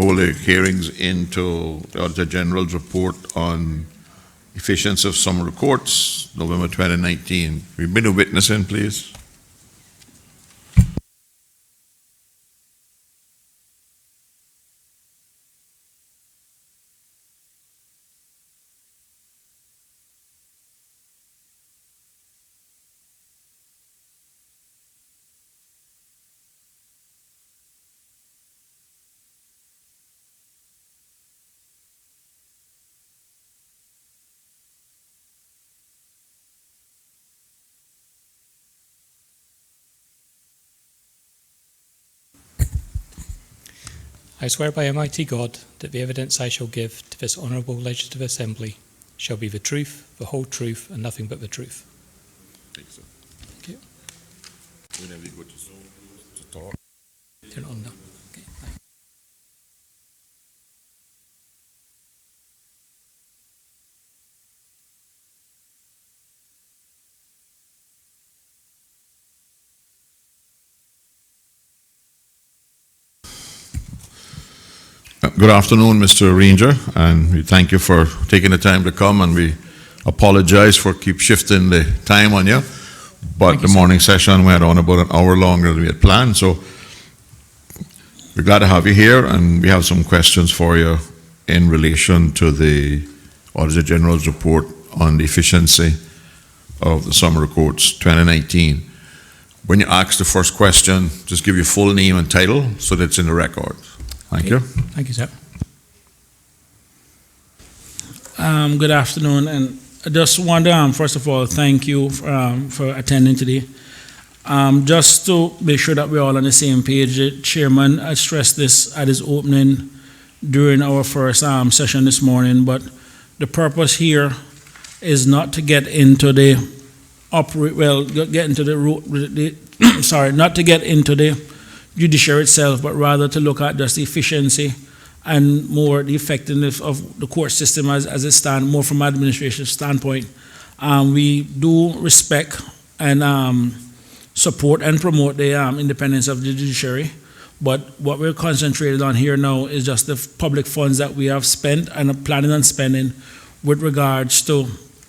hold hearings into the Auditor General's report on efficiency of summary courts, November 2019. We've been a witness in, please. I swear by Almighty God that the evidence I shall give to this Honourable Legislative Assembly shall be the truth, the whole truth, and nothing but the truth. Thank you, sir. Thank you. Whenever you go to talk. Turn it on now. Okay, thanks. Good afternoon, Mr. Ranger, and we thank you for taking the time to come, and we apologize for keep shifting the time on you, but the morning session went on about an hour longer than we had planned, so we're glad to have you here, and we have some questions for you in relation to the Auditor General's report on the efficiency of the summary courts 2019. When you ask the first question, just give your full name and title so that it's in the record. Thank you. Thank you, sir. Good afternoon, and I just want to, first of all, thank you for attending today. Just to make sure that we're all on the same page, the Chairman stressed this at his opening during our first session this morning, but the purpose here is not to get into the not to get into the judiciary itself, but rather to look at just the efficiency and more the effectiveness of the court system as it stands, more from an administration standpoint. We do respect and support and promote the independence of the judiciary, but what we're concentrated on here now is just the public funds that we have spent and are planning on spending with regards to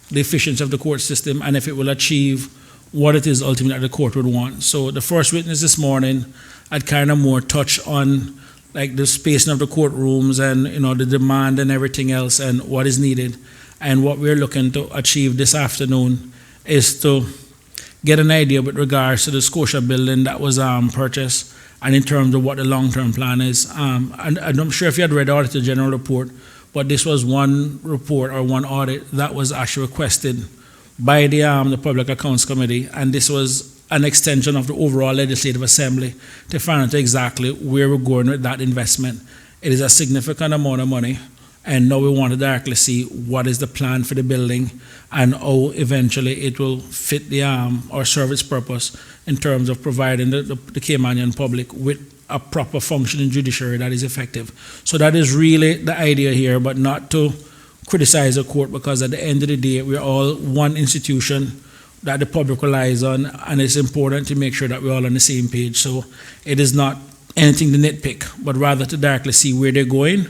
the efficiency of the court system and if it will achieve what it is ultimately that the court would want. So the first witness this morning I'd kind of more touch on like the spacing of the courtrooms and the demand and everything else and what is needed. And what we're looking to achieve this afternoon is to get an idea with regards to the Scotia building that was purchased and in terms of what the long-term plan is. And I'm sure if you had read the Auditor General report, but this was one report or one audit that was actually requested by the Public Accounts Committee, and this was an extension of the overall Legislative Assembly to find out exactly where we're going with that investment. It is a significant amount of money, and now we want to directly see what is the plan for the building and how eventually it will fit the or serve its purpose in terms of providing the Caymanian public with a proper functioning judiciary that is effective. So that is really the idea here, but not to criticize the court, because at the end of the day, we're all one institution that the public relies on, and it's important to make sure that we're all on the same page. So it is not anything to nitpick, but rather to directly see where they're going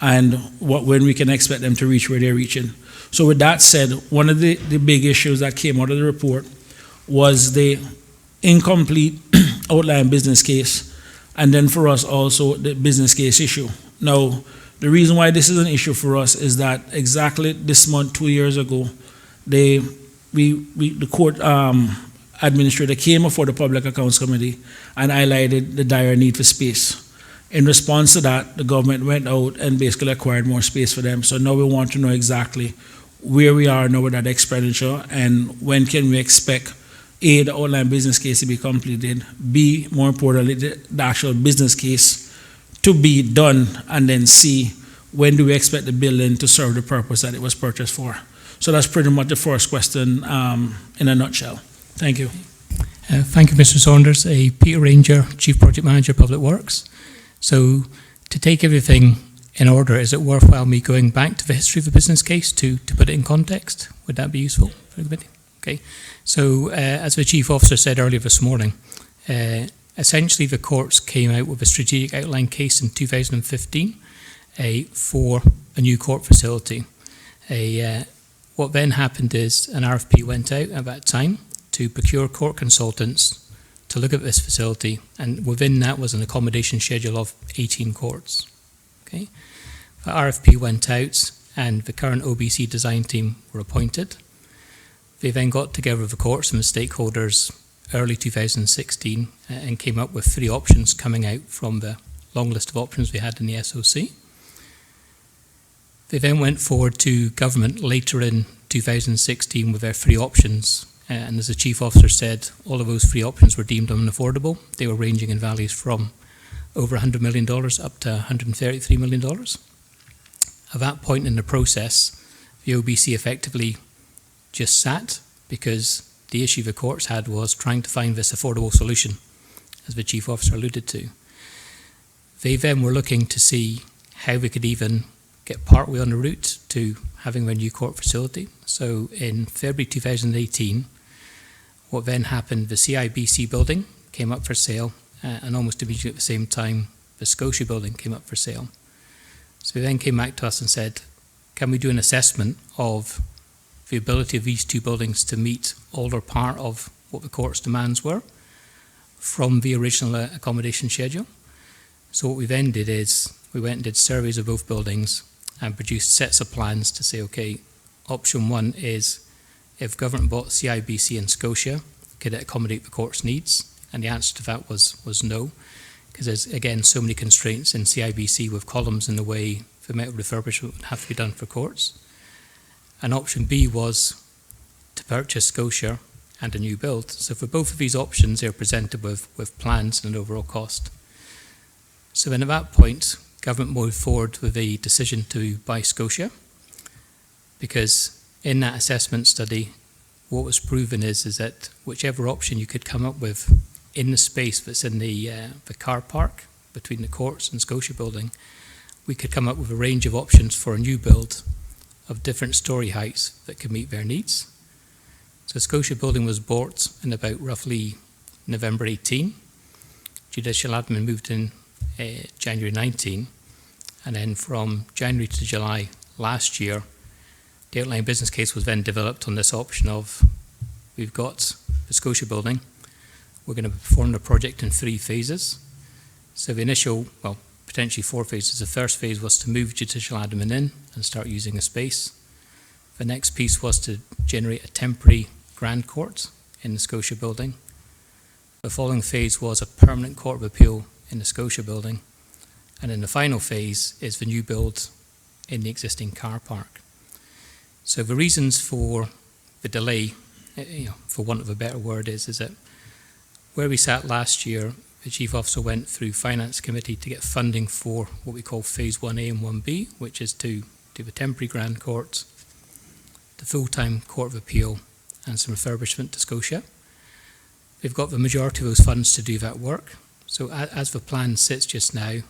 and when we can expect them to reach where they're reaching. So with that said, one of the big issues that came out of the report was the incomplete outline business case, and then for us also the business case issue. Now, the reason why this is an issue for us is that exactly this month, 2 years ago, the court administrator came before the Public Accounts Committee and highlighted the dire need for space. In response to that, the government went out and basically acquired more space for them. So now we want to know exactly where we are now with that expenditure and when can we expect A, the outline business case to be completed, B, more importantly, the actual business case to be done, and then C, when do we expect the building to serve the purpose that it was purchased for? So that's pretty much the first question in a nutshell. Thank you. Thank you, Mr. Saunders. Peter Ranger, Chief Project Manager, Public Works. So to take everything in order, is it worthwhile me going back to the history of the business case to put it in context? Would that be useful for everybody? Okay. So as the Chief Officer said earlier this morning, essentially the courts came out with a strategic outline case in 2015 for a new court facility. What then happened is an RFP went out at that time to procure court consultants to look at this facility, and within that was an accommodation schedule of 18 courts. Okay, the RFP went out, and the current OBC design team were appointed. They then got together with the courts and the stakeholders early 2016 and came up with 3 options coming out from the long list of options we had in the SOC. They then went forward to government later in 2016 with their 3 options. And as the Chief Officer said, all of those 3 options were deemed unaffordable. They were ranging in values from over $100 million up to $133 million. At that point in the process, the OBC effectively just sat, because the issue the courts had was trying to find this affordable solution, as the Chief Officer alluded to. They then were looking to see how we could even get partway on the route to having their new court facility. So in February 2018, what then happened, the CIBC building came up for sale, and almost immediately at the same time, the Scotia building came up for sale. So they then came back to us and said, can we do an assessment of the ability of these 2 buildings to meet all or part of what the court's demands were from the original accommodation schedule? So what we then did is we went and did surveys of both buildings and produced sets of plans to say, okay, option 1 is if government bought CIBC and Scotia, could it accommodate the court's needs? And the answer to that was no, because there's, again, so many constraints in CIBC with columns in the way the metal refurbishment would have to be done for courts. And option B was to purchase Scotia and a new build. So for both of these options, they're presented with plans and an overall cost. So then at that point, government moved forward with a decision to buy Scotia, because in that assessment study, what was proven is that whichever option you could come up with in the space that's in the car park between the courts and Scotia building, we could come up with a range of options for a new build of different story heights that could meet their needs. So Scotia building was bought in about roughly November 18. Judicial admin moved in January 19, and then from January to July last year, the outline business case was then developed on this option of, we've got the Scotia building, we're going to perform the project in 3 phases. So the initial, well, potentially 4 phases. The first phase was to move judicial admin in and start using a space. The next piece was to generate a temporary Grand Court in the Scotia building. The following phase was a permanent Court of Appeal in the Scotia building. And then the final phase is the new build in the existing car park. So the reasons for the delay, for want of a better word, is that where we sat last year, the Chief Officer went through Finance Committee to get funding for what we call Phase 1A and 1B, which is to do the temporary Grand Court, the full-time Court of Appeal, and some refurbishment to Scotia. We've got the majority of those funds to do that work. So as the plan sits just now,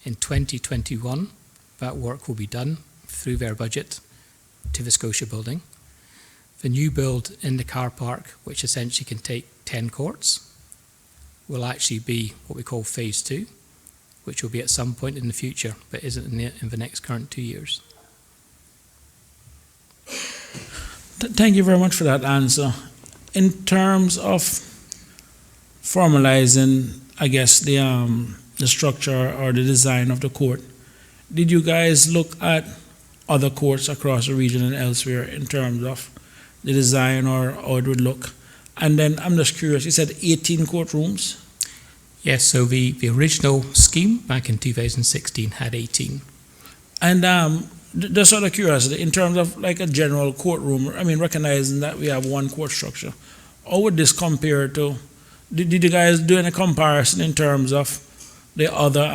in 2021, that work will be done through their budget to the Scotia building. The new build in the car park, which essentially can take 10 courts, will actually be what we call Phase 2, which will be at some point in the future, but isn't in the next current 2 years. Thank you very much for that answer. In terms of formalizing, I guess, the structure or the design of the court, did you guys look at other courts across the region and elsewhere in terms of the design or how it would look? And then I'm just curious, you said 18 courtrooms? Yes, so the original scheme back in 2016 had 18. And just out of curiosity, in terms of like a general courtroom, I mean, recognizing that we have one court structure, how would this compare to, did you guys do any comparison in terms of the other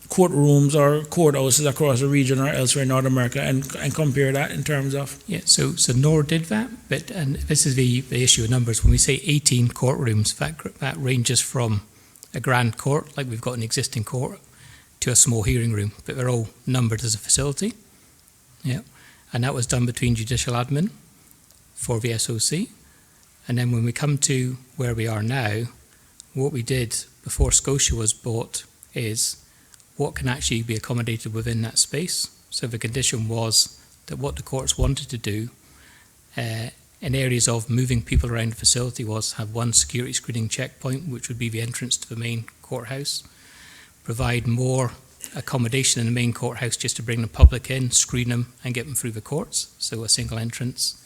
courtrooms or courthouses across the region or elsewhere in North America and compare that in terms of? Yeah, so NOR did that, but and this is the issue of numbers. When we say 18 courtrooms, that ranges from a grand court, like we've got an existing court, to a small hearing room, but they're all numbered as a facility. Yeah, and that was done between judicial admin for the SOC. And then when we come to where we are now, what we did before Scotia was bought is what can actually be accommodated within that space. So the condition was that what the courts wanted to do in areas of moving people around the facility was have one security screening checkpoint, which would be the entrance to the main courthouse, provide more accommodation in the main courthouse just to bring the public in, screen them and get them through the courts, so a single entrance.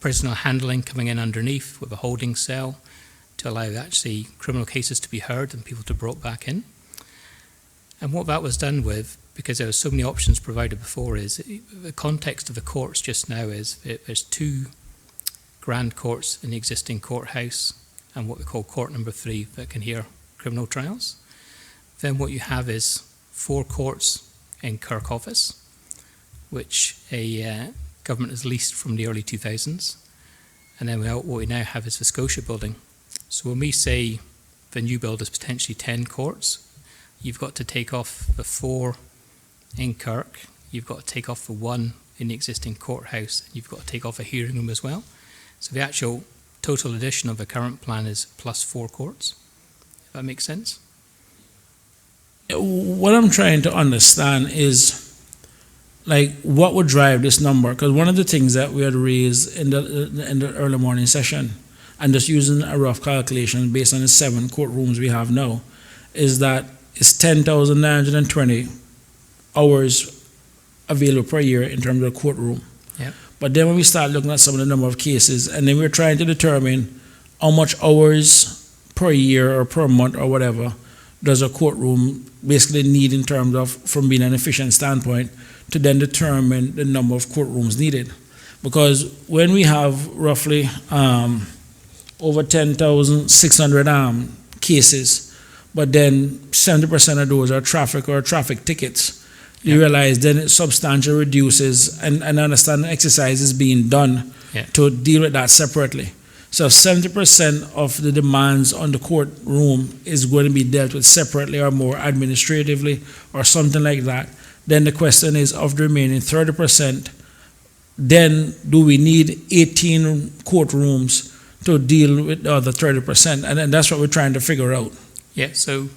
Prisoner handling coming in underneath with a holding cell to allow actually criminal cases to be heard and people to be brought back in. And what that was done with, because there were so many options provided before, is the context of the courts just now is there's two grand courts in the existing courthouse and what we call court number 3 that can hear criminal trials. Then what you have is 4 courts in Kirk Office, which a government has leased from the early 2000s. And then what we now have is the Scotia building. So when we say the new build is potentially 10 courts, you've got to take off the 4 in Kirk, you've got to take off the 1 in the existing courthouse, and you've got to take off a hearing room as well. So the actual total addition of the current plan is plus 4 courts, if that makes sense. What I'm trying to understand is, like, what would drive this number? Because one of the things that we had raised in the early morning session, and just using a rough calculation based on the 7 courtrooms we have now, is that it's 10,920 hours available per year in terms of courtroom. Yep. But then when we start looking at some of the number of cases, and then we're trying to determine how much hours per year or per month or whatever does a courtroom basically need in terms of, from being an efficient standpoint, to then determine the number of courtrooms needed. Because when we have roughly over 10,600 cases, but then 70% of those are traffic or traffic tickets, you realize then it substantially reduces, and understand the exercise is being done to deal with that separately. So if 70% of the demands on the courtroom is going to be dealt with separately or more administratively or something like that, then the question is, of the remaining 30%, then do we need 18 courtrooms to deal with the other 30%? And then that's what we're trying to figure out. Yeah, so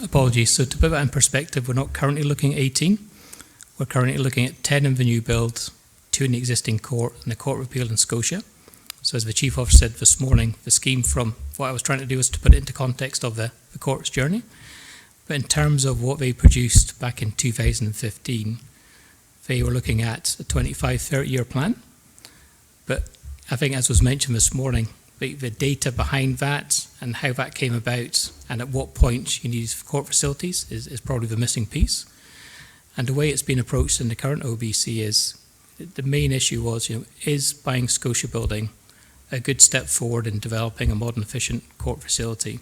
apologies. So to put that in perspective, we're not currently looking at 18. We're currently looking at 10 in the new build, 2 in the existing court, and the Court of Appeal in Scotia. So as the Chief Officer said this morning, the scheme from what I was trying to do was to put it into context of the court's journey. But in terms of what they produced back in 2015, they were looking at a 25, 30-year plan. But I think, as was mentioned this morning, the data behind that and how that came about and at what point you need court facilities is probably the missing piece. And the way it's been approached in the current OBC is, the main issue was, is buying Scotia building a good step forward in developing a modern, efficient court facility?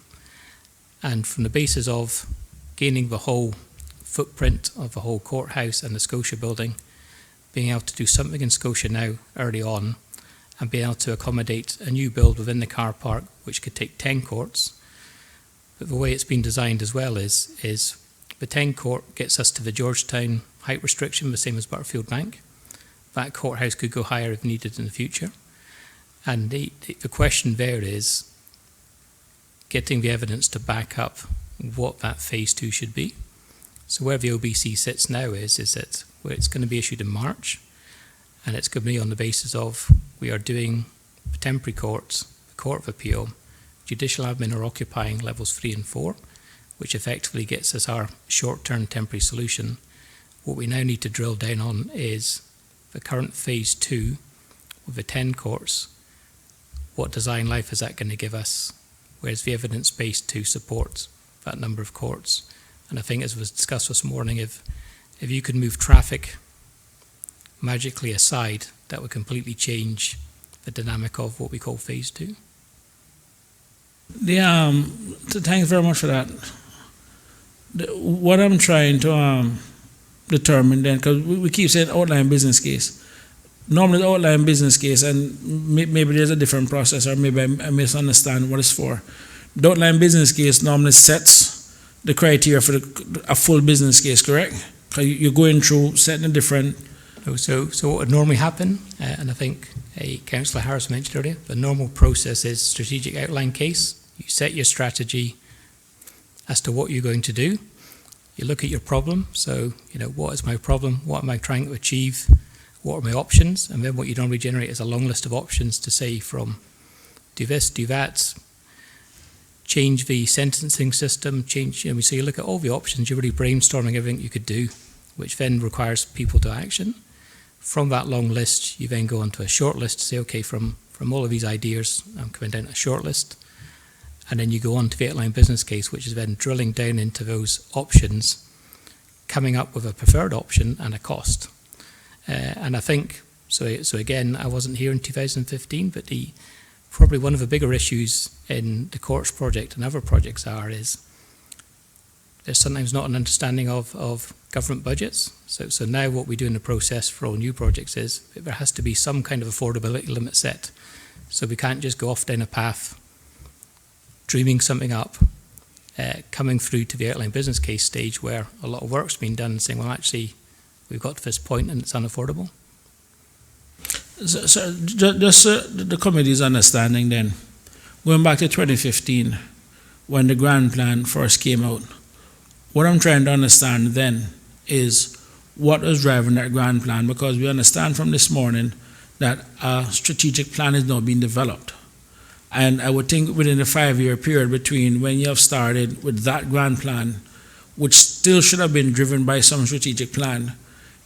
And from the basis of gaining the whole footprint of the whole courthouse and the Scotia building, being able to do something in Scotia now early on, and being able to accommodate a new build within the car park, which could take 10 courts. But the way it's been designed as well is the 10 court gets us to the Georgetown height restriction, the same as Butterfield Bank. That courthouse could go higher if needed in the future. And the question there is getting the evidence to back up what that phase 2 should be. So where the OBC sits now is that where it's going to be issued in March, and it's going to be on the basis of we are doing the temporary courts, the Court of Appeal, judicial admin are occupying levels 3 and 4, which effectively gets us our short-term temporary solution. What we now need to drill down on is the current phase 2 with the 10 courts. What design life is that going to give us? Where's the evidence base to support that number of courts? And I think, as was discussed this morning, if you could move traffic magically aside, that would completely change the dynamic of what we call phase 2. Thanks very much for that. What I'm trying to determine then, because we keep saying outline business case. Normally the outline business case, and maybe there's a different process, or maybe I misunderstand what it's for. The outline business case normally sets the criteria for a full business case, correct? Because you're going through setting a different... So what would normally happen, and I think Councillor Harris mentioned earlier, the normal process is strategic outline case. You set your strategy, as to what you're going to do. You look at your problem. So, what is my problem? What am I trying to achieve? What are my options? And then what you normally generate is a long list of options to say from do this, do that, change the sentencing system, so you look at all the options, you're really brainstorming everything you could do, which then requires people to action. From that long list, you then go on to a short list to say, okay, from all of these ideas, I'm coming down to a short list. And then you go on to the outline business case, which is then drilling down into those options, coming up with a preferred option and a cost. And I think, so again, I wasn't here in 2015, but probably one of the bigger issues in the courts project and other projects is there's sometimes not an understanding of government budgets. So now what we do in the process for all new projects is there has to be some kind of affordability limit set. So we can't just go off down a path, dreaming something up, coming through to the outline business case stage where a lot of work's been done and saying, well, actually, we've got to this point and it's unaffordable. So just the committee's understanding then, going back to 2015, when the grand plan first came out, what I'm trying to understand then is what is driving that grand plan, because we understand from this morning that a strategic plan is now being developed. And I would think within the 5-year period between when you have started with that grand plan, which still should have been driven by some strategic plan,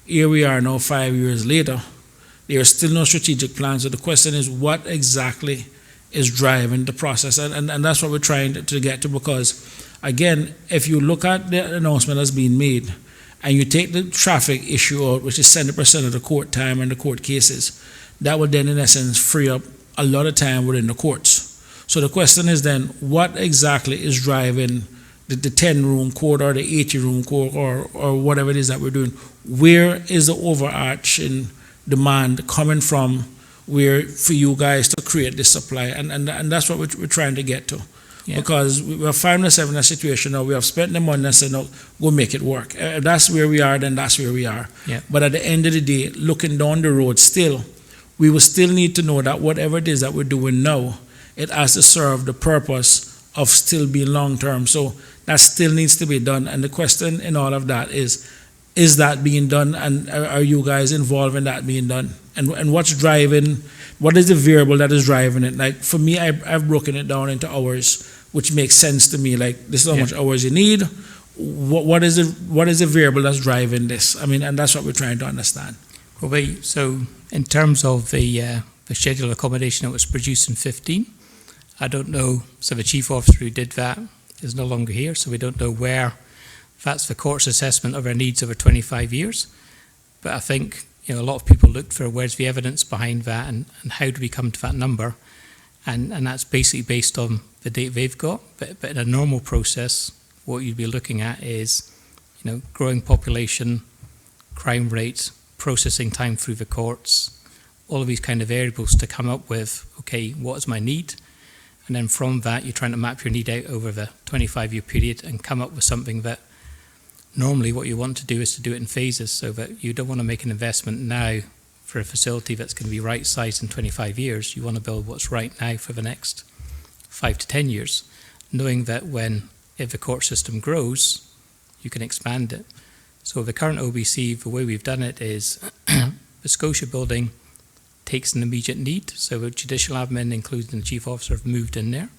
here we are now 5 years later, there is still no strategic plan. So the question is, what exactly is driving the process? And that's what we're trying to get to, because, again, if you look at the announcement that's being made and you take the traffic issue out, which is 70% of the court time and the court cases, that would then, in essence, free up a lot of time within the courts. So the question is then, what exactly is driving the 10-room court or the 80-room court or whatever it is that we're doing? Where is the overarching demand coming from where for you guys to create this supply? And that's what we're trying to get to. Yeah. Because we're finding ourselves in a situation now, we have spent the money and said, no, go make it work. If that's where we are, then that's where we are. Yeah. But at the end of the day, looking down the road still, we will still need to know that whatever it is that we're doing now, it has to serve the purpose of still being long-term. So that still needs to be done. And the question in all of that is that being done, and are you guys involved in that being done? And what's driving, what is the variable that is driving it? Like, for me, I've broken it down into hours, which makes sense to me. Like, this is how much hours you need. What is the variable that's driving this? I mean, and that's what we're trying to understand. Well, so in terms of the schedule accommodation that was produced in 15, I don't know. So the chief officer who did that is no longer here, so we don't know where. That's the court's assessment of our needs over 25 years. But I think a lot of people looked for where's the evidence behind that and how do we come to that number. And that's basically based on the data they've got. But in a normal process, what you'd be looking at is growing population, crime rate, processing time through the courts, all of these kind of variables to come up with, okay, what is my need? And then from that, you're trying to map your need out over the 25-year period and come up with something that normally what you want to do is to do it in phases, so that you don't want to make an investment now for a facility that's going to be right-sized in 25 years. You want to build what's right now for the next 5 to 10 years, knowing that if the court system grows, you can expand it. So the current OBC, the way we've done it is the Scotia building takes an immediate need. So the judicial admin, including the chief officer, have moved in there.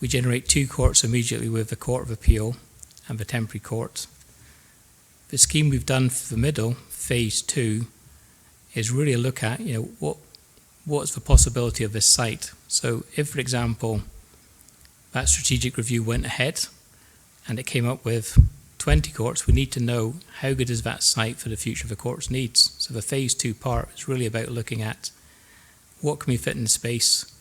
We generate 2 courts immediately with the Court of Appeal and the temporary court. The scheme we've done for the middle, phase 2, is really a look at, what's the possibility of this site. So if, for example, that strategic review went ahead and it came up with 20 courts, we need to know how good is that site for the future of the court's needs. So the phase 2 part is really about looking at what can we fit in the space,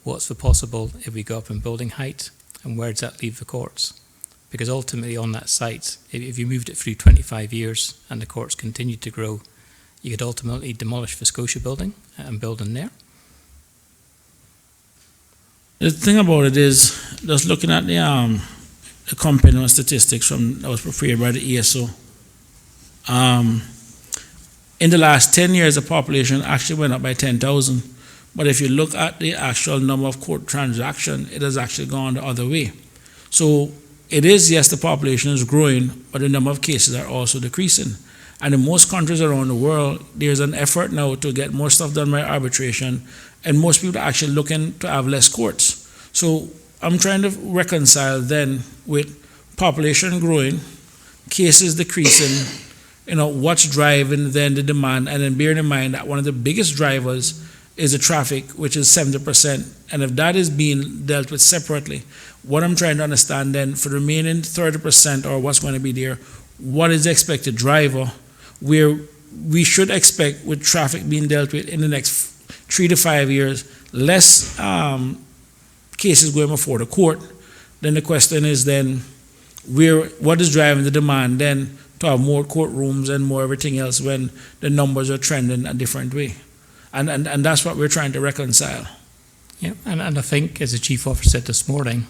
what's the possible if we go up in building height, and where does that leave the courts? Because ultimately on that site, if you moved it through 25 years and the courts continued to grow, you could ultimately demolish the Scotia building and build in there. The thing about it is, just looking at the company statistics that was prepared by the ESO, in the last 10 years, the population actually went up by 10,000. But if you look at the actual number of court transactions, it has actually gone the other way. So it is, yes, the population is growing, but the number of cases are also decreasing. And in most countries around the world, there's an effort now to get more stuff done by arbitration, and most people are actually looking to have less courts. So I'm trying to reconcile then with population growing, cases decreasing, what's driving then the demand, and then bearing in mind that one of the biggest drivers is the traffic, which is 70%. And if that is being dealt with separately, what I'm trying to understand then for the remaining 30% or what's going to be there, what is the expected driver, where we should expect with traffic being dealt with in the next 3 to 5 years, less cases going before the court. Then the question is then, what is driving the demand then to have more courtrooms and more everything else when the numbers are trending a different way? And that's what we're trying to reconcile. Yeah, and I think, as the Chief Officer said this morning,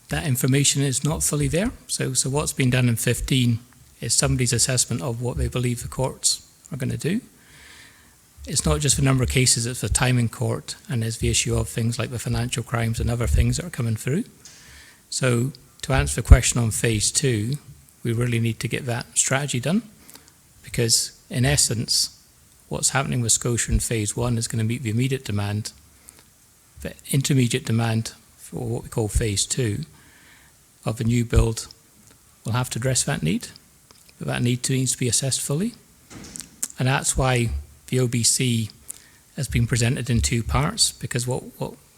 that information is not fully there. So what's been done in 15 is somebody's assessment of what they believe the courts are going to do. It's not just the number of cases, it's the time in court, and there's the issue of things like the financial crimes and other things that are coming through. So to answer the question on phase 2, we really need to get that strategy done, because in essence, what's happening with Scotia in phase 1 is going to meet the immediate demand. The intermediate demand for what we call phase 2 of a new build will have to address that need, but that need needs to be assessed fully. And that's why the OBC has been presented in 2 parts, because what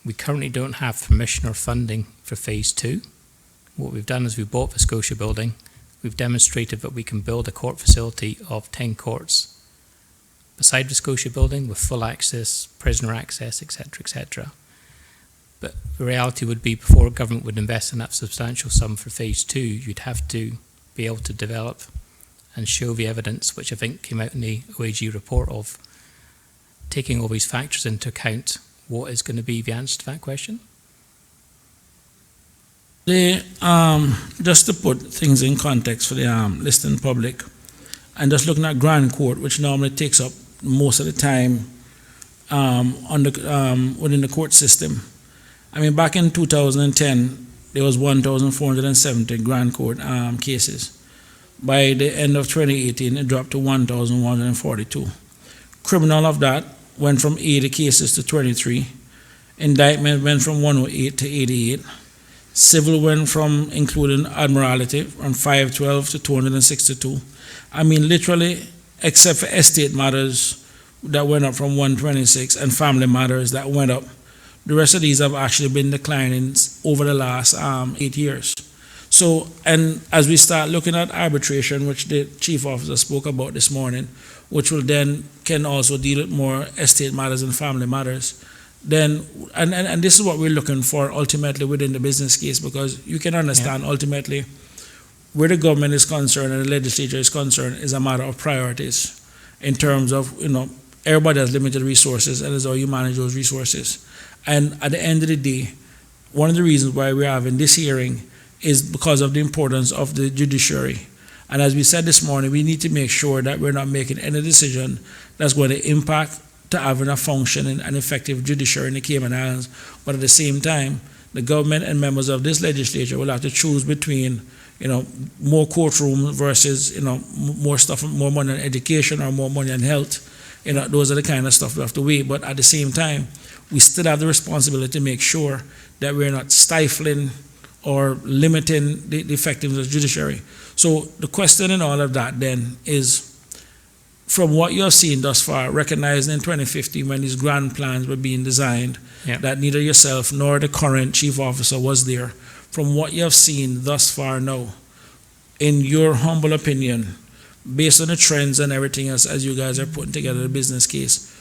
we currently don't have permission or funding for phase 2. What we've done is we've bought the Scotia building, we've demonstrated that we can build a court facility of 10 courts beside the Scotia building with full access, prisoner access, etc., etc. But the reality would be, before a government would invest in that substantial sum for phase 2, you'd have to be able to develop and show the evidence, which I think came out in the OAG report, of taking all these factors into account. What is going to be the answer to that question? Just to put things in context for the listening public, and just looking at Grand Court, which normally takes up most of the time within the court system. I mean, back in 2010, there was 1,470 Grand Court cases. By the end of 2018, it dropped to 1,142. Criminal of that went from 80 cases to 23. Indictment went from 108 to 88. Civil went from, including Admiralty, from 512 to 262. I mean, literally, except for estate matters that went up from 126 and family matters that went up, the rest of these have actually been declining over the last 8 years. So, and as we start looking at arbitration, which the Chief Officer spoke about this morning, which will then can also deal with more estate matters and family matters, then, and this is what we're looking for ultimately within the business case, because you can understand ultimately where the government is concerned and the legislature is concerned is a matter of priorities in terms of, everybody has limited resources, and it's how you manage those resources. And at the end of the day, one of the reasons why we're having this hearing is because of the importance of the judiciary. And as we said this morning, we need to make sure that we're not making any decision that's going to impact to having a functioning and effective judiciary in the Cayman Islands. But at the same time, the government and members of this legislature will have to choose between, more courtrooms versus, more stuff, more money on education or more money on health. Those are the kind of stuff we have to weigh. But at the same time, we still have the responsibility to make sure that we're not stifling or limiting the effectiveness of the judiciary. So the question in all of that then is, from what you've seen thus far, recognizing in 2015 when these grand plans were being designed, that neither yourself nor the current chief officer was there, from what you have seen thus far now, in your humble opinion, based on the trends and everything else as you guys are putting together the business case,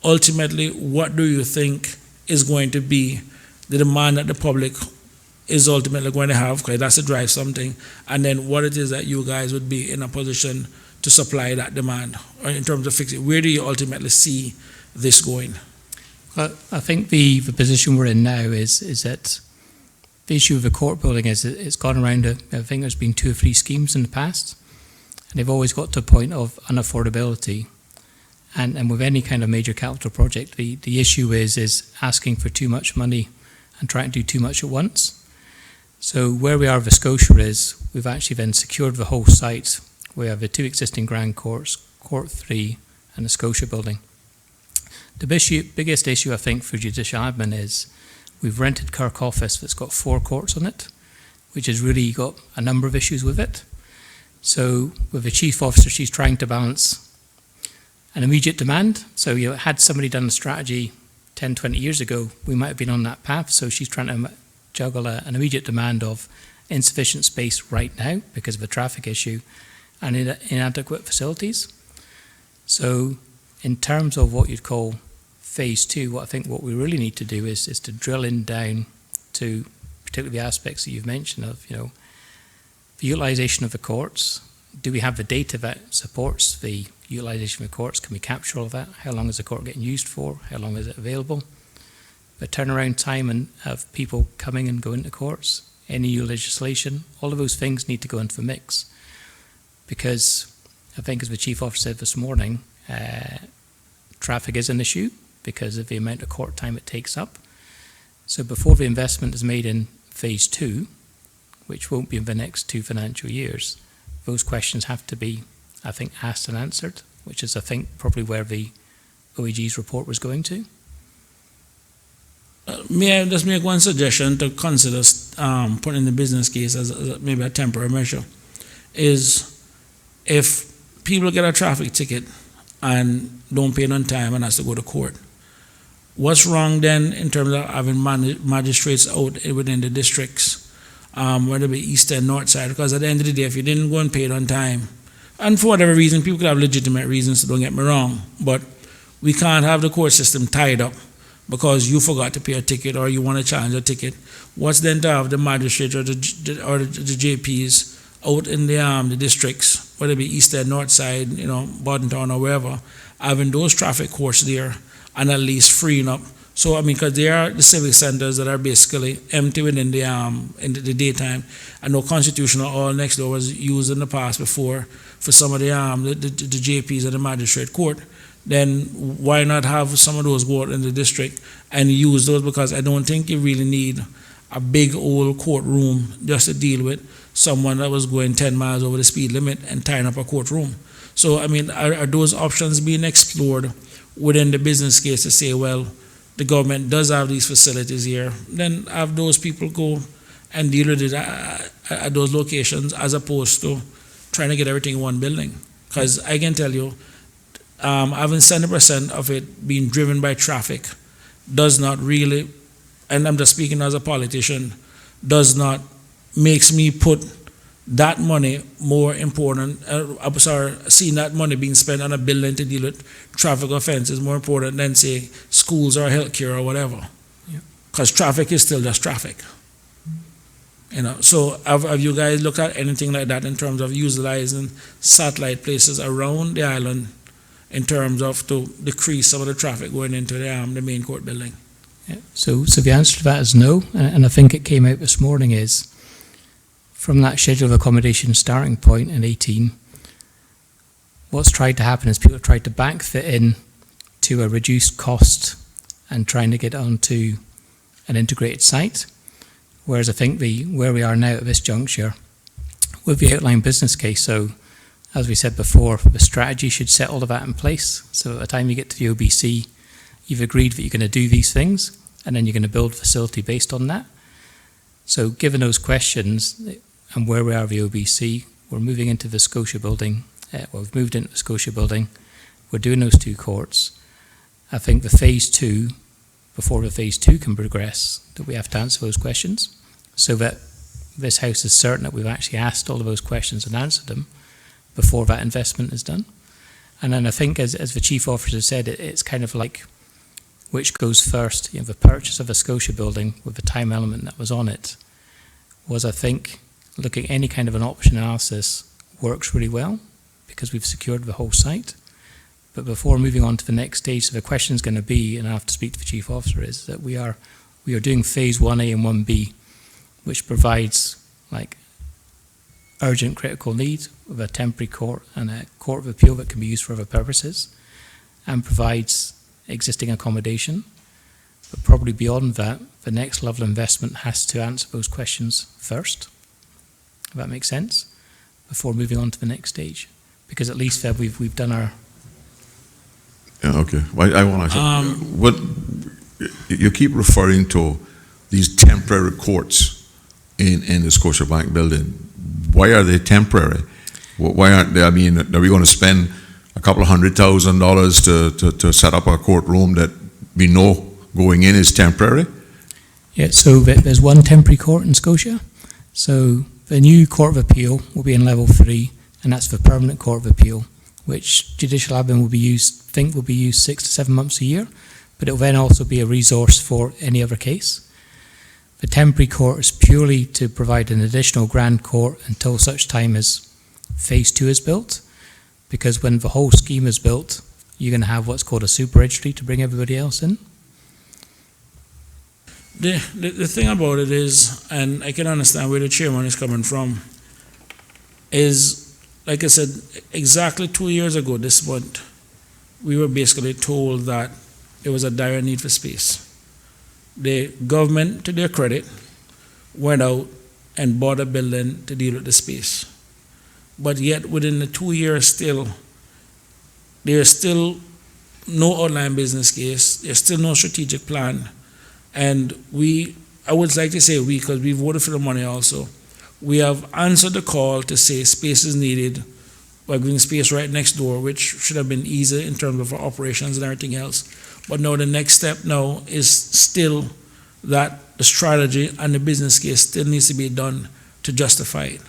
ultimately, what do you think is going to be the demand that the public is ultimately going to have, because that's to drive something, and then what it is that you guys would be in a position to supply that demand, or in terms of fixing? Where do you ultimately see this going? Well, I think the position we're in now is that the issue of the court building is it's gone around, I think there's been 2 or 3 schemes in the past, and they've always got to a point of unaffordability. And with any kind of major capital project, the issue is asking for too much money and trying to do too much at once. So where we are with Scotia is we've actually then secured the whole site. We have the 2 existing Grand Courts, Court 3 and the Scotia building. The biggest issue I think for judicial admin is we've rented Kirk Office that's got 4 courts on it, which has really got a number of issues with it. So with the chief officer, she's trying to balance an immediate demand. So had somebody done a strategy 10, 20 years ago, we might have been on that path. So she's trying to juggle an immediate demand of insufficient space right now because of a traffic issue and inadequate facilities. So in terms of what you'd call phase 2, I think what we really need to do is to drill in down to particularly the aspects that you've mentioned of, the utilisation of the courts. Do we have the data that supports the utilisation of the courts? Can we capture all of that? How long is the court getting used for? How long is it available? The turnaround time and of people coming and going to courts, any new legislation, all of those things need to go into the mix. Because I think as the Chief Officer said this morning, traffic is an issue because of the amount of court time it takes up. So before the investment is made in phase 2, which won't be in the next 2 financial years, those questions have to be, I think, asked and answered, which is, I think, probably where the OAG's report was going to. May I just make one suggestion to consider putting in the business case as maybe a temporary measure? Is if people get a traffic ticket and don't pay it on time and has to go to court, what's wrong then in terms of having magistrates out within the districts, whether it be east and north side? Because at the end of the day, if you didn't go and pay it on time, and for whatever reason, people could have legitimate reasons, so don't get me wrong, but we can't have the court system tied up because you forgot to pay a ticket or you want to challenge a ticket. What's then to have the magistrate or the JPs out in the districts, whether it be east and north side, Bordentown or wherever, having those traffic courts there and at least freeing up. So, because they are the civic centers that are basically empty within in the daytime. I know constitutional or next door was used in the past before for some of the JPs and the magistrate court. Then why not have some of those go out in the district and use those? Because I don't think you really need a big old courtroom just to deal with someone that was going 10 miles over the speed limit and tying up a courtroom. So, are those options being explored within the business case to say, well, the government does have these facilities here, then have those people go and deal with it at those locations as opposed to trying to get everything in one building? Because I can tell you, having 70% of it being driven by traffic does not really, and I'm just speaking as a politician, makes me put that money more important, seeing that money being spent on a building to deal with traffic offenses more important than, say, schools or healthcare or whatever. Because traffic is still just traffic. So have you guys looked at anything like that in terms of utilizing satellite places around the island in terms of to decrease some of the traffic going into the main court building? Yeah. So the answer to that is no, and I think it came out this morning is, from that schedule of accommodation starting point in 18, what's tried to happen is people have tried to backfit in to a reduced cost and trying to get onto an integrated site. Whereas I think where we are now at this juncture, with the outline business case, so as we said before, the strategy should set all of that in place. So at the time you get to the OBC, you've agreed that you're going to do these things, and then you're going to build a facility based on that. So given those questions, and where we are with the OBC, we're moving into the Scotia building. We've moved into the Scotia building. We're doing those 2 courts. I think the phase 2, before the phase 2 can progress, that we have to answer those questions so that this House is certain that we've actually asked all of those questions and answered them before that investment is done. And then I think, as the Chief Officer said, it's kind of like which goes first. The purchase of a Scotia building with the time element that was on it was, I think, looking at any kind of an option analysis works really well because we've secured the whole site. But before moving on to the next stage, so the question is going to be, and I have to speak to the Chief Officer, is that we are doing phase 1A and 1B, which provides like urgent critical need of a temporary court and a court of appeal that can be used for other purposes, and provides existing accommodation. But probably beyond that, the next level of investment has to answer those questions first, if that makes sense, before moving on to the next stage. Because at least there we've done our... Yeah, okay. Well, I want to what you keep referring to these temporary courts in the Scotiabank building. Why are they temporary? Why aren't they? I mean, are we going to spend a couple of $100,000 to set up a courtroom that we know going in is temporary? Yeah, so there's one temporary court in Scotia. So the new Court of Appeal will be in level 3, and that's the permanent Court of Appeal, which judicial admin will be used 6 to 7 months a year, but it will then also be a resource for any other case. The temporary court is purely to provide an additional grand court until such time as phase 2 is built, because when the whole scheme is built, you're going to have what's called a super registry to bring everybody else in. The thing about it is, and I can understand where the chairman is coming from, is, like I said, exactly 2 years ago this month, we were basically told that there was a dire need for space. The government, to their credit, went out and bought a building to deal with the space. But yet, within the 2 years still, there's still no outline business case, there's still no strategic plan. And I would like to say we, because we voted for the money also, we have answered the call to say space is needed. We're giving space right next door, which should have been easy in terms of our operations and everything else. But now the next step now is still that the strategy and the business case still needs to be done to justify it.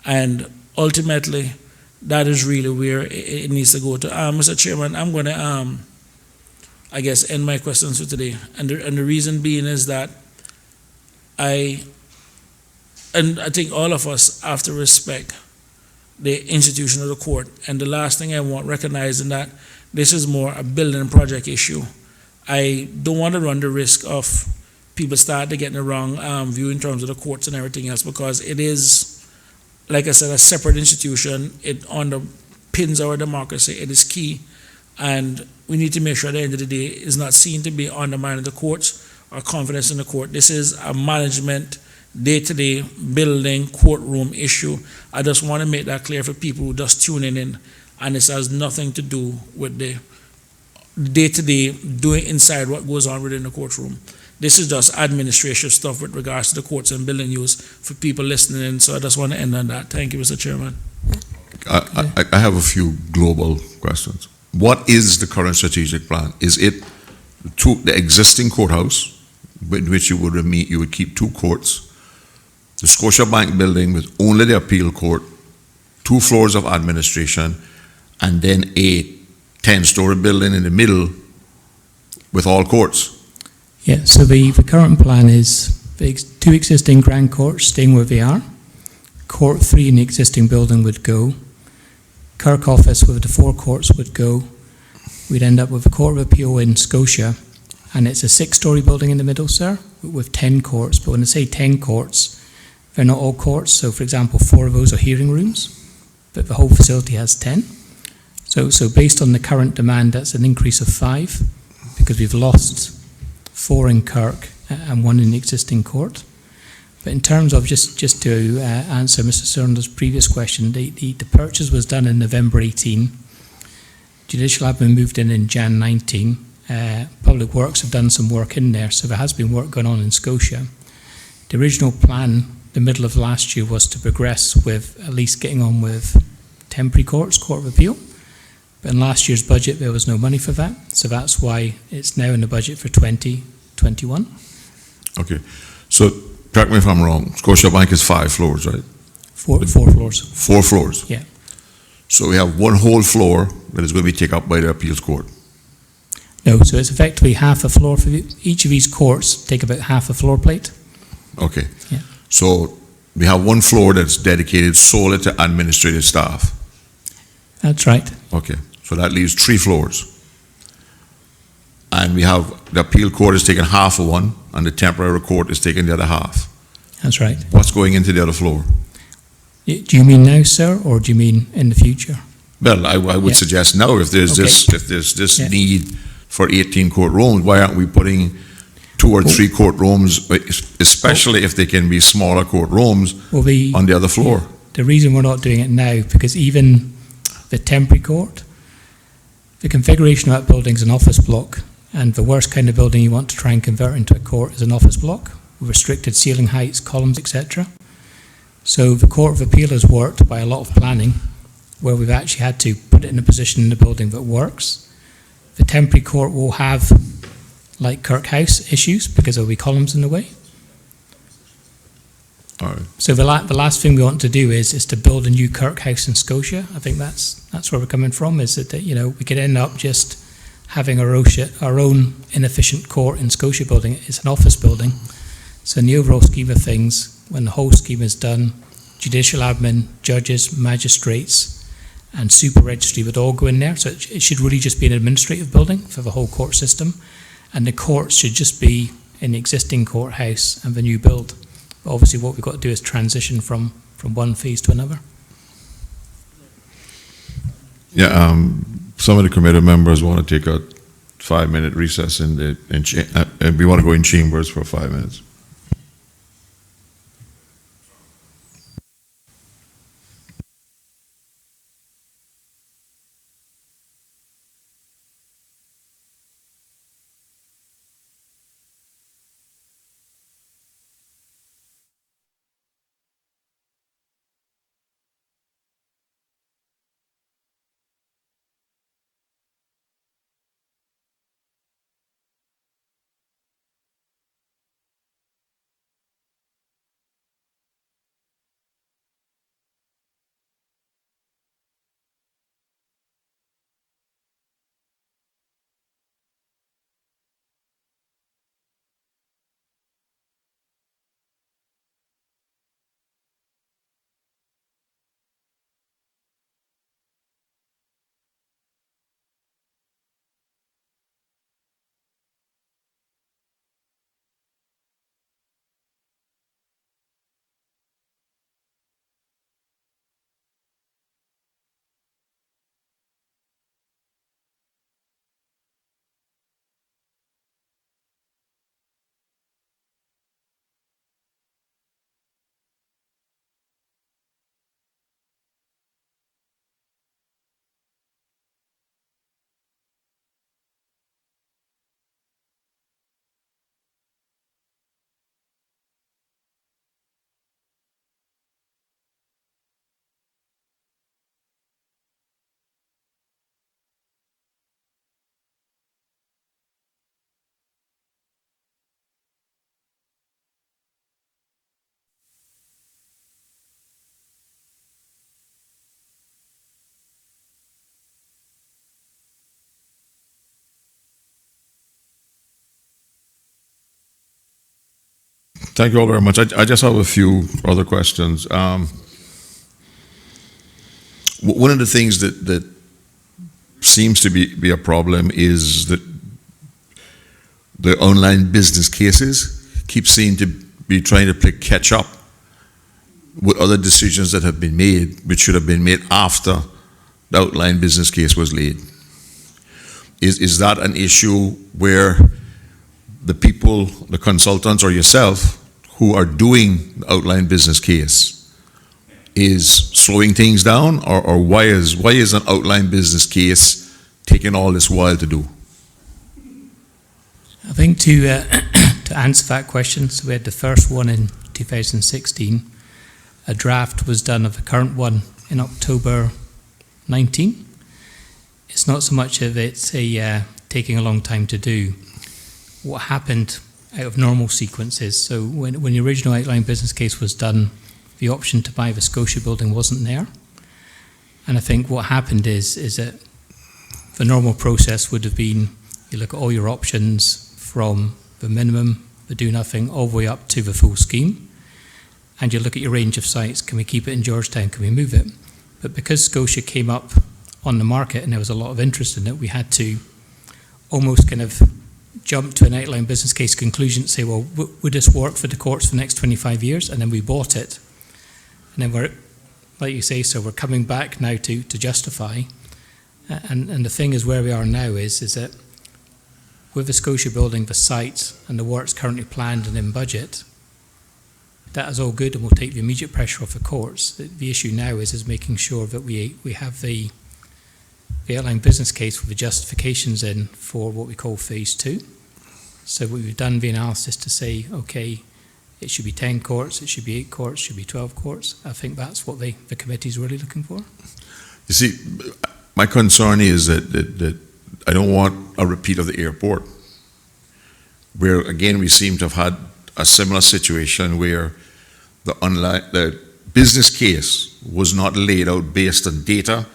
And ultimately, that is really where it needs to go to. Mr. Chairman, I'm going to, I guess, end my questions for today. And the reason being is that I think all of us have to respect the institution of the court. And the last thing I want, recognizing that this is more a building project issue, I don't want to run the risk of people start to get the wrong view in terms of the courts and everything else, because it is, like I said, a separate institution. It underpins our democracy. It is key. And we need to make sure at the end of the day it's not seen to be undermining the courts or confidence in the court. This is a management, day-to-day building courtroom issue. I just want to make that clear for people who just tuning in, and this has nothing to do with the day-to-day doing inside what goes on within the courtroom. This is just administrative stuff with regards to the courts and building use for people listening in. So I just want to end on that. Thank you, Mr. Chairman. I have a few global questions. What is the current strategic plan? Is it the existing courthouse, in which you would keep 2 courts, the Scotiabank building with only the appeal court, 2 floors of administration, and then a 10-story building in the middle with all courts? Yeah, so the current plan is the 2 existing grand courts staying where they are. Court 3 in the existing building would go. Kirk office with the 4 courts would go. We'd end up with a Court of Appeal in Scotia, and it's a 6-story building in the middle, sir, with 10 courts. But when I say 10 courts, they're not all courts. So, for example, 4 of those are hearing rooms, but the whole facility has 10. So based on the current demand, that's an increase of 5, because we've lost 4 in Kirk and 1 in the existing court. But in terms of, just to answer Mr. Saunders' previous question, the purchase was done in November 18. Judicial admin moved in Jan 19. Public Works have done some work in there, so there has been work going on in Scotia. The original plan, the middle of last year, was to progress with at least getting on with temporary courts, Court of Appeal. But in last year's budget, there was no money for that, so that's why it's now in the budget for 2021. Okay, so correct me if I'm wrong, Scotiabank is 5 floors, right? 4 floors. 4 floors? Yeah. So we have 1 whole floor that is going to be taken up by the appeals court? No, so it's effectively half a floor. For each of these courts take about half a floor plate. Okay. Yeah. So we have 1 floor that's dedicated solely to administrative staff? That's right. Okay, so that leaves 3 floors. And we have the appeal court is taking half of 1, and the temporary court is taking the other half. That's right. What's going into the other floor? Do you mean now, sir, or do you mean in the future? Well, I would suggest now, if there's Okay. this Yeah. need for 18 courtrooms, why aren't we putting 2 or 3 courtrooms, especially if they can be smaller courtrooms on the other floor. The reason we're not doing it now, because even the temporary court, the configuration of that building is an office block, and the worst kind of building you want to try and convert into a court is an office block, with restricted ceiling heights, columns, etc. So the Court of Appeal has worked by a lot of planning, where we've actually had to put it in a position in the building that works. The temporary court will have, like Kirk House, issues because there will be columns in the way. All right. So the last thing we want to do is to build a new Kirk House in Scotia. I think that's where we're coming from, is that we could end up just having our own inefficient court in Scotia building. It's an office building. So in the overall scheme of things, when the whole scheme is done, judicial admin, judges, magistrates, and super registry would all go in there. So it should really just be an administrative building for the whole court system. And the courts should just be in the existing courthouse and the new build. But obviously what we've got to do is transition from one phase to another. Yeah, some of the committee members want to take a 5-minute recess and we want to go in chambers for 5 minutes. Thank you all very much. I just have a few other questions. One of the things that seems to be a problem is that the online business cases keep seeming to be trying to play catch up with other decisions that have been made, which should have been made after the outline business case was laid. Is that an issue where the people, the consultants or yourself, who are doing the outline business case is slowing things down, or why is an outline business case taking all this while to do? I think to answer that question, so we had the first one in 2016. A draft was done of the current one in October 19. It's not so much of it's taking a long time to do. What happened out of normal sequences, so when the original outline business case was done, the option to buy the Scotia building wasn't there. And I think what happened is that the normal process would have been, you look at all your options from the minimum, the do nothing, all the way up to the full scheme. And you look at your range of sites. Can we keep it in Georgetown? Can we move it? But because Scotia came up on the market and there was a lot of interest in it, we had to almost kind of jump to an outline business case conclusion and say, well, would this work for the courts for the next 25 years? And then we bought it. And then we're, like you say, so we're coming back now to justify. And the thing is, where we are now is that with the Scotia building, the site and the works currently planned and in budget, that is all good and will take the immediate pressure off the courts. The issue now is making sure that we have the airline business case with the justifications in for what we call phase 2. So we've done the analysis to say, okay, it should be 10 courts, it should be 8 courts, it should be 12 courts. I think that's what the committee's really looking for. You see, my concern is that I don't want a repeat of the airport, where again we seem to have had a similar situation where the business case was not laid out based on data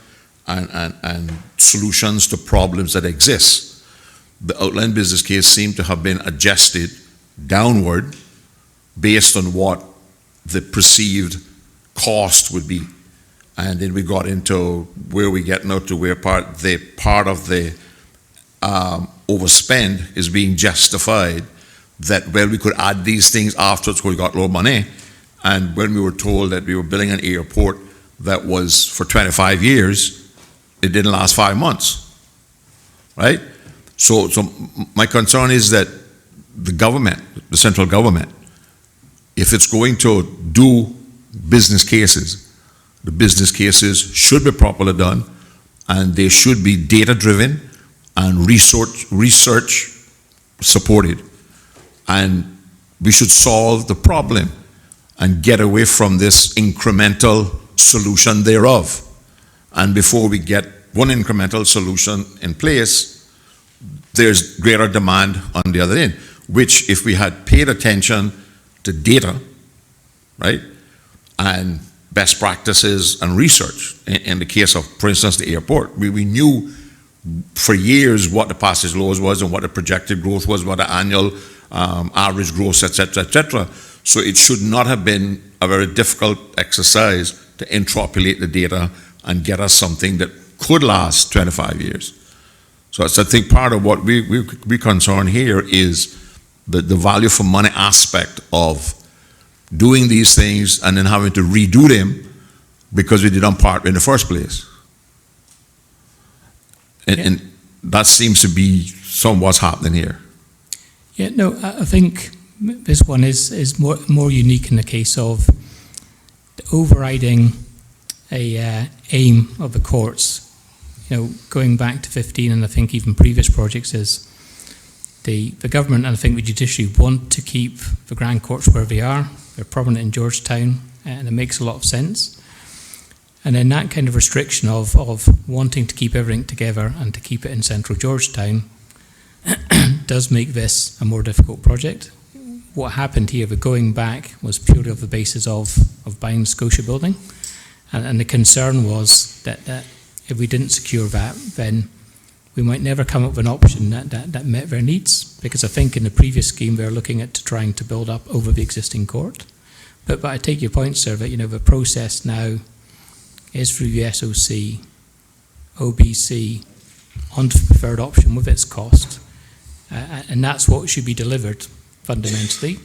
and solutions to problems that exist. The outline business case seemed to have been adjusted downward based on what the perceived cost would be. And then we got into where we get now to where part of the overspend is being justified, that, well, we could add these things afterwards because we got low money. And when we were told that we were building an airport that was for 25 years, it didn't last 5 months, right? So my concern is that the government, the central government, if it's going to do business cases, the business cases should be properly done, and they should be data-driven and research supported. And we should solve the problem and get away from this incremental solution thereof. And before we get one incremental solution in place, there's greater demand on the other end, which if we had paid attention to data, right, and best practices and research, in the case of, for instance, the airport, we knew for years what the passage laws was and what the projected growth was, what the annual average growth, etc., etc. So it should not have been a very difficult exercise to interpolate the data and get us something that could last 25 years. So I think part of what we concern here is the value for money aspect of doing these things and then having to redo them because we didn't part in the first place. And that seems to be what's happening here. Yeah, no, I think this one is more unique in the case of the overriding a aim of the courts. You know, going back to 15, and I think even previous projects, is the government and I think the judiciary want to keep the Grand Courts where they are. They're prominent in Georgetown, and it makes a lot of sense. And then that kind of restriction of wanting to keep everything together and to keep it in central Georgetown does make this a more difficult project. What happened here, the going back, was purely of the basis of buying the Scotia building. And the concern was that if we didn't secure that, then we might never come up with an option that met their needs. Because I think in the previous scheme, they were looking at trying to build up over the existing court. But I take your point, sir, that, you know, the process now is through the SOC, OBC, onto the preferred option with its cost. And that's what should be delivered fundamentally,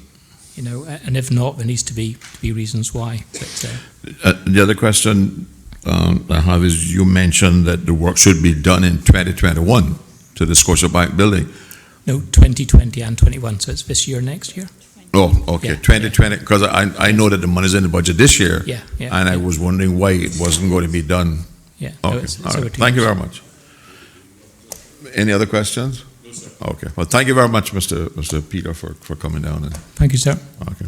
you know, and if not, there needs to be reasons why. But, the other question I have is, you mentioned that the work should be done in 2021 to the Scotiabank building. No, 2020 and 21, so it's this year, next year. Oh, okay, Yeah, 2020, because I know that the money's in the budget this year, Yeah. and I was wondering why it wasn't going to be done. Yeah. Okay, No, it's all right. over 2 Thank you years. very much. Any other questions? No, sir. Okay, well, thank you very much, Mr. Peter, for coming down. Thank you, sir. Okay.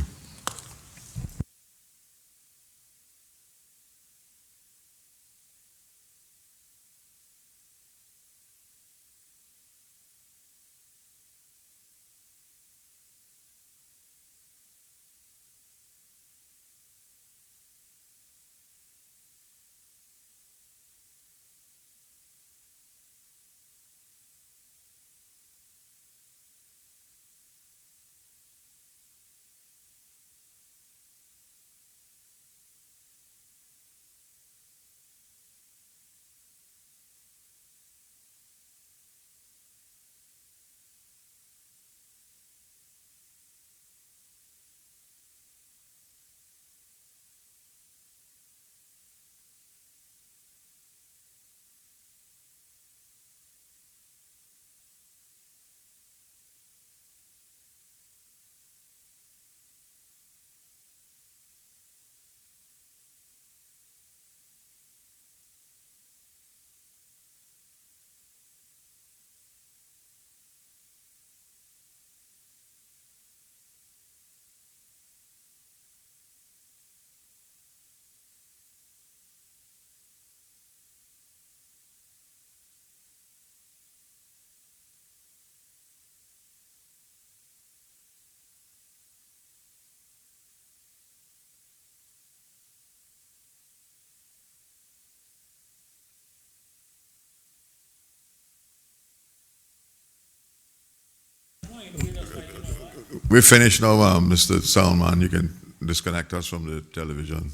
We're finished now, Mr. Soundman. You can disconnect us from the television.